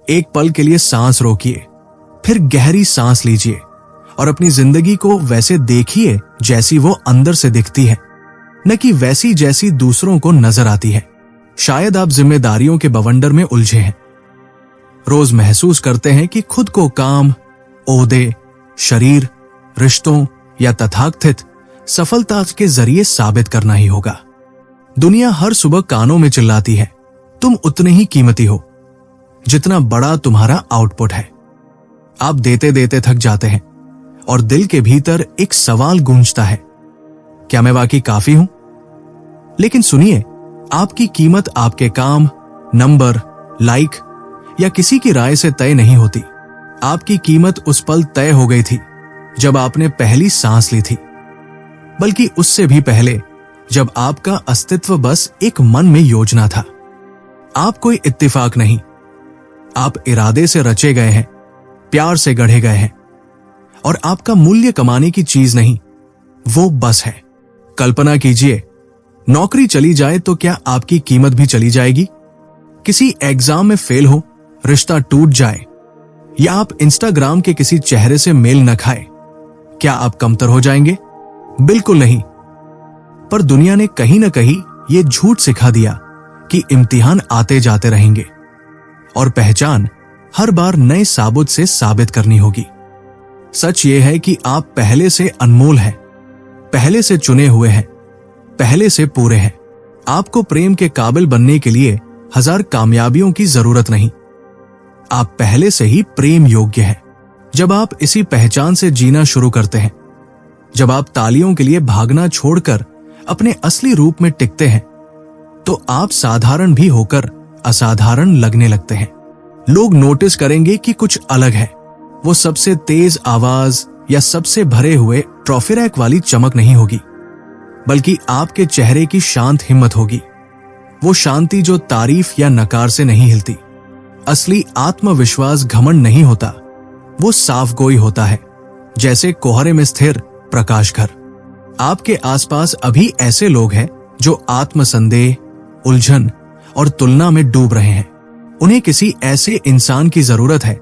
एक पल के लिए सांस रोकिए, फिर गहरी सांस लीजिए और अपनी जिंदगी को वैसे देखिए जैसी वो अंदर से दिखती है, न कि वैसी जैसी दूसरों को नजर आती है। शायद आप जिम्मेदारियों के बवंडर में उलझे हैं। रोज महसूस करते हैं कि खुद को काम, ओहदे, शरीर, रिश्तों या तथाकथित सफलता के जरिए साबित करना ही होगा। दुनिया हर सुबह कानों में चिल्लाती है, तुम उतने ही कीमती हो जितना बड़ा तुम्हारा आउटपुट है। आप देते देते थक जाते हैं और दिल के भीतर एक सवाल गूंजता है, क्या मैं वाकई काफी हूं? लेकिन सुनिए, आपकी कीमत आपके काम, नंबर, लाइक या किसी की राय से तय नहीं होती। आपकी कीमत उस पल तय हो गई थी जब आपने पहली सांस ली थी, बल्कि उससे भी पहले, जब आपका अस्तित्व बस एक मन में योजना था। आप कोई इत्तेफाक नहीं, आप इरादे से रचे गए हैं, प्यार से गढ़े गए हैं। और आपका मूल्य कमाने की चीज नहीं, वो बस है। कल्पना कीजिए, नौकरी चली जाए तो क्या आपकी कीमत भी चली जाएगी? किसी एग्जाम में फेल हो, रिश्ता टूट जाए, या आप इंस्टाग्राम के किसी चेहरे से मेल न खाए, क्या आप कमतर हो जाएंगे? बिल्कुल नहीं। पर दुनिया ने कहीं न कहीं ये झूठ सिखा दिया कि इम्तिहान आते जाते रहेंगे और पहचान हर बार नए साबुत से साबित करनी होगी। सच ये है कि आप पहले से अनमोल हैं, पहले से चुने हुए हैं, पहले से पूरे हैं। आपको प्रेम के काबिल बनने के लिए 1000 कामयाबियों की जरूरत नहीं, आप पहले से ही प्रेम योग्य हैं। जब आप इसी पहचान से जीना शुरू करते हैं, जब आप तालियों के लिए भागना छोड़कर अपने असली रूप में टिकते हैं, तो आप साधारण भी होकर असाधारण लगने लगते हैं। लोग नोटिस करेंगे कि कुछ अलग है। वो सबसे तेज आवाज या सबसे भरे हुए ट्रॉफी रैक वाली चमक नहीं होगी, बल्कि आपके चेहरे की शांत हिम्मत होगी। वो शांति जो तारीफ या नकार से नहीं हिलती। असली आत्मविश्वास घमंड नहीं होता, वो साफगोई होता है, जैसे कोहरे में स्थिर प्रकाश घर। आपके आसपास अभी ऐसे लोग हैं जो आत्मसंदेह, उलझन और तुलना में डूब रहे हैं। उन्हें किसी ऐसे इंसान की जरूरत है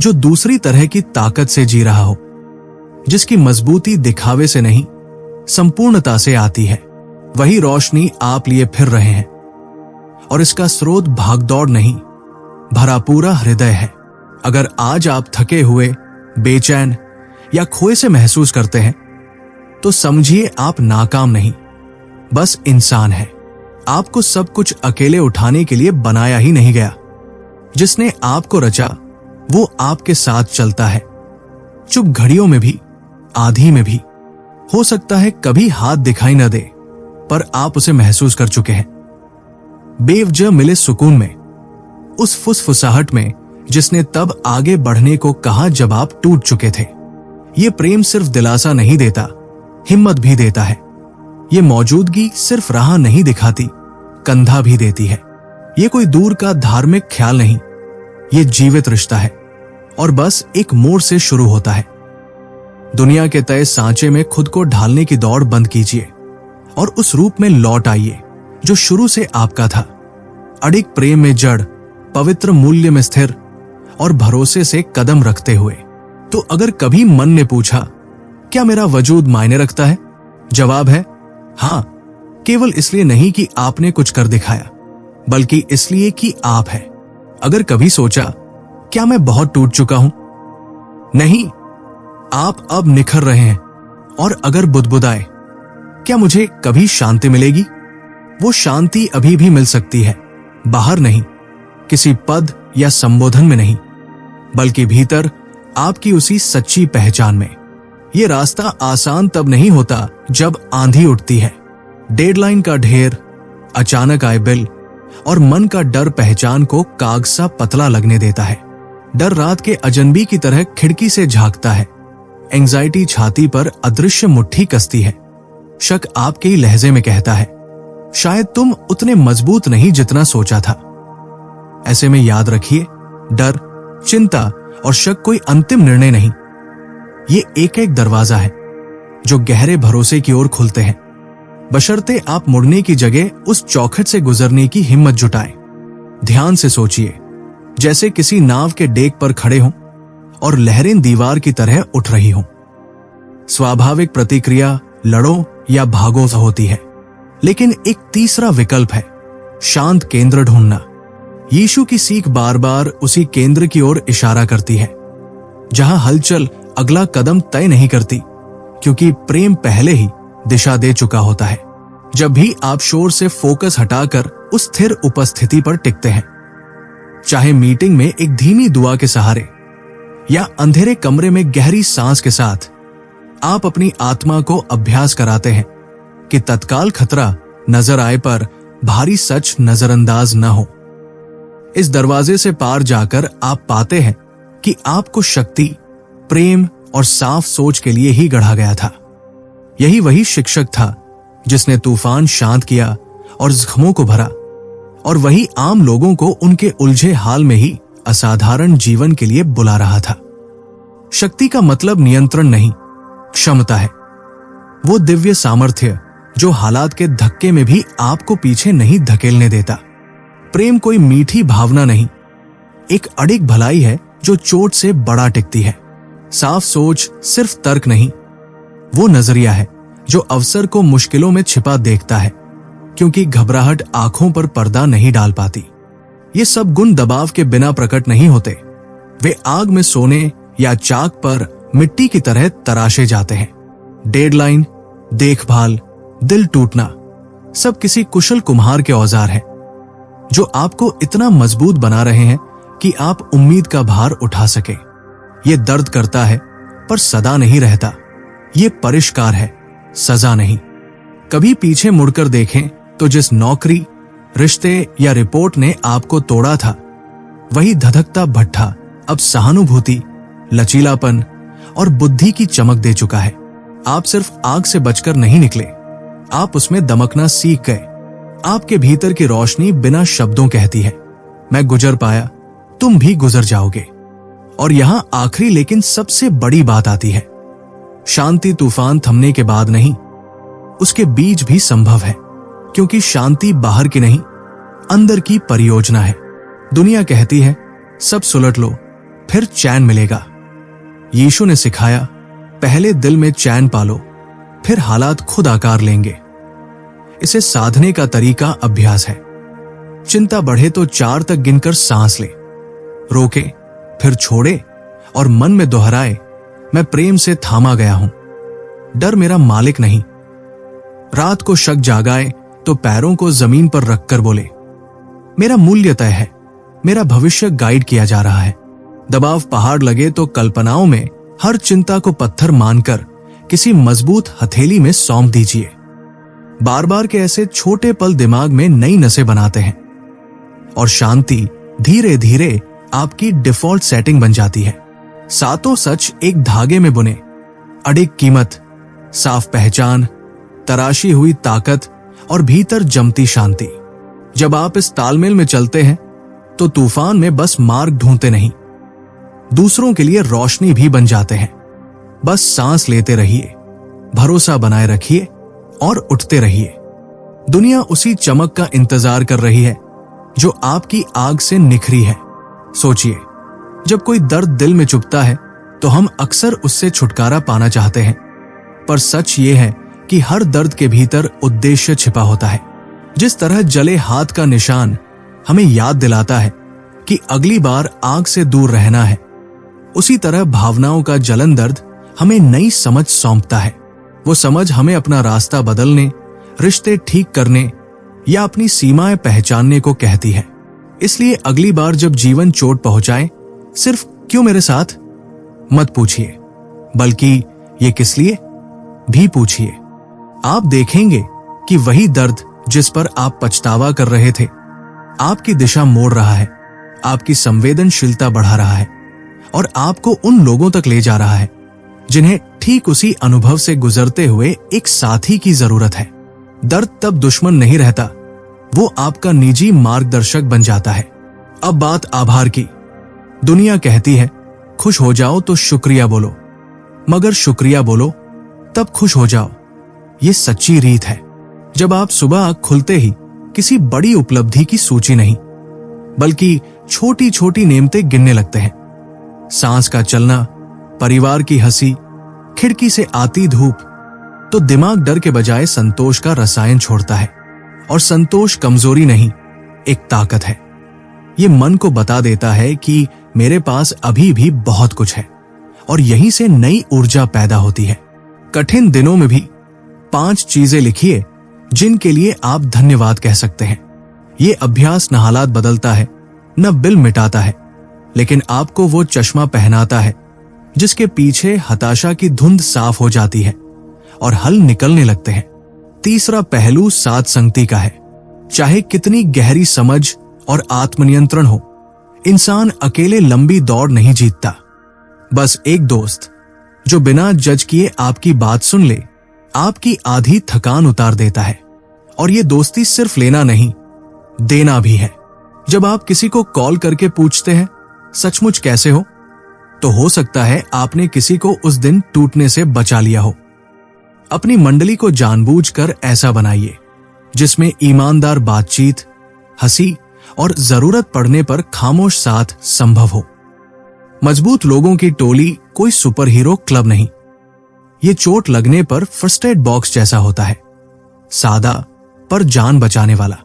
जो दूसरी तरह की ताकत से जी रहा हो, जिसकी मजबूती दिखावे से नहीं, संपूर्णता से आती है। वही रोशनी आप लिए फिर रहे हैं, और इसका स्रोत भागदौड़ नहीं, भरा पूरा हृदय है। अगर आज आप थके हुए, बेचैन या खोए से महसूस करते हैं, तो समझिए आप नाकाम नहीं, बस इंसान है। आपको सब कुछ अकेले उठाने के लिए बनाया ही नहीं गया। जिसने आपको रचा वो आपके साथ चलता है, चुप घड़ियों में भी, आधी में भी। हो सकता है कभी हाथ दिखाई न दे, पर आप उसे महसूस कर चुके हैं। बेवजह मिले सुकून में, उस फुसफुसाहट में जिसने तब आगे बढ़ने को कहा जब आप टूट चुके थे। ये प्रेम सिर्फ दिलासा नहीं देता, हिम्मत भी देता है। ये मौजूदगी सिर्फ राह नहीं दिखाती, कंधा भी देती है। ये कोई दूर का धार्मिक ख्याल नहीं, ये जीवित रिश्ता है, और बस एक मोड़ से शुरू होता है। दुनिया के तय सांचे में खुद को ढालने की दौड़ बंद कीजिए और उस रूप में लौट आइए जो शुरू से आपका था। अडिग प्रेम में जड़, पवित्र मूल्य में स्थिर और भरोसे से कदम रखते हुए। तो अगर कभी मन ने पूछा, क्या मेरा वजूद मायने रखता है? जवाब है हां, केवल इसलिए नहीं कि आपने कुछ कर दिखाया, बल्कि इसलिए कि आप हैं। अगर कभी सोचा, क्या मैं बहुत टूट चुका हूं? नहीं, आप अब निखर रहे हैं। और अगर बुदबुदाए, क्या मुझे कभी शांति मिलेगी? वो शांति अभी भी मिल सकती है, बाहर नहीं, किसी पद या संबोधन में नहीं, बल्कि भीतर आपकी उसी सच्ची पहचान में। ये रास्ता आसान तब नहीं होता जब आंधी उठती है, डेडलाइन का ढेर, अचानक आए बिल और मन का डर पहचान को कागज सा पतला लगने देता है। डर रात के अजनबी की तरह खिड़की से झांकता है। एंजाइटी छाती पर अदृश्य मुट्ठी कसती है। शक आपके ही लहजे में कहता है, शायद तुम उतने मजबूत नहीं जितना सोचा था। ऐसे में याद रखिए, डर, चिंता और शक कोई अंतिम निर्णय नहीं। ये एक एक दरवाजा है जो गहरे भरोसे की ओर खुलते हैं, बशर्ते आप मुड़ने की जगह उस चौखट से गुजरने की हिम्मत जुटाएं। ध्यान से सोचिए, जैसे किसी नाव के डेक पर खड़े हों और लहरें दीवार की तरह उठ रही हों। स्वाभाविक प्रतिक्रिया लड़ो या भागो होती है, लेकिन एक तीसरा विकल्प है, शांत केंद्र ढूंढना। यीशु की सीख बार बार उसी केंद्र की ओर इशारा करती है, जहां हलचल अगला कदम तय नहीं करती, क्योंकि प्रेम पहले ही दिशा दे चुका होता है। जब भी आप शोर से फोकस हटाकर उस स्थिर उपस्थिति पर टिकते हैं, चाहे मीटिंग में एक धीमी दुआ के सहारे या अंधेरे कमरे में गहरी सांस के साथ, आप अपनी आत्मा को अभ्यास कराते हैं कि तत्काल खतरा नजर आए पर भारी सच नजरअंदाज न हो। इस दरवाजे से पार जाकर आप पाते हैं कि आपको शक्ति, प्रेम और साफ सोच के लिए ही गढ़ा गया था। यही वही शिक्षक था जिसने तूफान शांत किया और जख्मों को भरा, और वही आम लोगों को उनके उलझे हाल में ही असाधारण जीवन के लिए बुला रहा था। शक्ति का मतलब नियंत्रण नहीं, क्षमता है। वो दिव्य सामर्थ्य जो हालात के धक्के में भी आपको पीछे नहीं धकेलने देता। प्रेम कोई मीठी भावना नहीं, एक अडिग भलाई है जो चोट से बड़ा टिकती है। साफ सोच सिर्फ तर्क नहीं, वो नजरिया है जो अवसर को मुश्किलों में छिपा देखता है, क्योंकि घबराहट आंखों पर पर्दा नहीं डाल पाती। ये सब गुण दबाव के बिना प्रकट नहीं होते, वे आग में सोने या चाक पर मिट्टी की तरह तराशे जाते हैं। डेडलाइन, देखभाल, दिल टूटना, सब किसी कुशल कुम्हार के औजार हैं, जो आपको इतना मजबूत बना रहे हैं कि आप उम्मीद का भार उठा सके। ये दर्द करता है पर सदा नहीं रहता। ये परिष्कार है, सजा नहीं। कभी पीछे मुड़कर देखें तो जिस नौकरी, रिश्ते या रिपोर्ट ने आपको तोड़ा था, वही धधकता भट्ठा अब सहानुभूति, लचीलापन और बुद्धि की चमक दे चुका है। आप सिर्फ आग से बचकर नहीं निकले, आप उसमें दमकना सीख गए। आपके भीतर की रोशनी बिना शब्दों कहती है, मैं गुजर पाया, तुम भी गुजर जाओगे। और यहां आखिरी लेकिन सबसे बड़ी बात आती है, शांति तूफान थमने के बाद नहीं, उसके बीच भी संभव है, क्योंकि शांति बाहर की नहीं, अंदर की परियोजना है। दुनिया कहती है सब सुलट लो फिर चैन मिलेगा। यीशु ने सिखाया, पहले दिल में चैन पालो, फिर हालात खुद आकार लेंगे। इसे साधने का तरीका अभ्यास है। चिंता बढ़े तो 4 तक गिनकर सांस ले, रोके, फिर छोड़े और मन में दोहराए, मैं प्रेम से थामा गया हूं, डर मेरा मालिक नहीं। रात को शक जागाए तो पैरों को जमीन पर रखकर बोले, मेरा मूल्य तय है, मेरा भविष्य गाइड किया जा रहा है। दबाव पहाड़ लगे तो कल्पनाओं में हर चिंता को पत्थर मानकर किसी मजबूत हथेली में सौंप दीजिए। बार बार के ऐसे छोटे पल दिमाग में नई नसें बनाते हैं, और शांति धीरे धीरे आपकी डिफॉल्ट सेटिंग बन जाती है। सातों सच एक धागे में बुने, अडिग कीमत, साफ पहचान, तराशी हुई ताकत और भीतर जमती शांति। जब आप इस तालमेल में चलते हैं तो तूफान में बस मार्ग ढूंढते नहीं, दूसरों के लिए रोशनी भी बन जाते हैं। बस सांस लेते रहिए, भरोसा बनाए रखिए और उठते रहिए। दुनिया उसी चमक का इंतजार कर रही है जो आपकी आग से निखरी है। सोचिए, जब कोई दर्द दिल में चुभता है तो हम अक्सर उससे छुटकारा पाना चाहते हैं, पर सच ये है कि हर दर्द के भीतर उद्देश्य छिपा होता है। जिस तरह जले हाथ का निशान हमें याद दिलाता है कि अगली बार आग से दूर रहना है, उसी तरह भावनाओं का जलन दर्द हमें नई समझ सौंपता है। वो समझ हमें अपना रास्ता बदलने, रिश्ते ठीक करने या अपनी सीमाएं पहचानने को कहती है। इसलिए अगली बार जब जीवन चोट पहुंचाए, सिर्फ क्यों मेरे साथ मत पूछिए, बल्कि ये किस लिए भी पूछिए। आप देखेंगे कि वही दर्द जिस पर आप पछतावा कर रहे थे, आपकी दिशा मोड़ रहा है, आपकी संवेदनशीलता बढ़ा रहा है और आपको उन लोगों तक ले जा रहा है जिन्हें ठीक उसी अनुभव से गुजरते हुए एक साथी की जरूरत है। दर्द तब दुश्मन नहीं रहता, वो आपका निजी मार्गदर्शक बन जाता है। अब बात आभार की। दुनिया कहती है खुश हो जाओ तो शुक्रिया बोलो, मगर शुक्रिया बोलो तब खुश हो जाओ। ये सच्ची रीत है। जब आप सुबह आंख खुलते ही किसी बड़ी उपलब्धि की सूची नहीं, बल्कि छोटी छोटी नेमतें गिनने लगते हैं। सांस का चलना, परिवार की हंसी, खिड़की से आती धूप। तो दिमाग डर के बजाय संतोष का रसायन छोड़ता है। और संतोष कमजोरी नहीं, एक ताकत है। ये मन को बता देता है कि मेरे पास अभी भी बहुत कुछ है, और यहीं से नई ऊर्जा पैदा होती है। कठिन दिनों में भी 5 चीजें लिखिए जिनके लिए आप धन्यवाद कह सकते हैं। ये अभ्यास न हालात बदलता है, न बिल मिटाता है, लेकिन आपको वो चश्मा पहनाता है जिसके पीछे हताशा की धुंध साफ हो जाती है और हल निकलने लगते हैं। तीसरा पहलू साथ संगति का है। चाहे कितनी गहरी समझ और आत्मनियंत्रण हो, इंसान अकेले लंबी दौड़ नहीं जीतता। बस एक दोस्त जो बिना जज किए आपकी बात सुन ले, आपकी आधी थकान उतार देता है। और ये दोस्ती सिर्फ लेना नहीं, देना भी है। जब आप किसी को कॉल करके पूछते हैं सचमुच कैसे हो, तो हो सकता है आपने किसी को उस दिन टूटने से बचा लिया हो। अपनी मंडली को जानबूझकर ऐसा बनाइए जिसमें ईमानदार बातचीत, हंसी और जरूरत पड़ने पर खामोश साथ संभव हो। मजबूत लोगों की टोली कोई सुपर हीरो क्लब नहीं। ये चोट लगने पर फर्स्ट एड बॉक्स जैसा होता है, सादा पर जान बचाने वाला।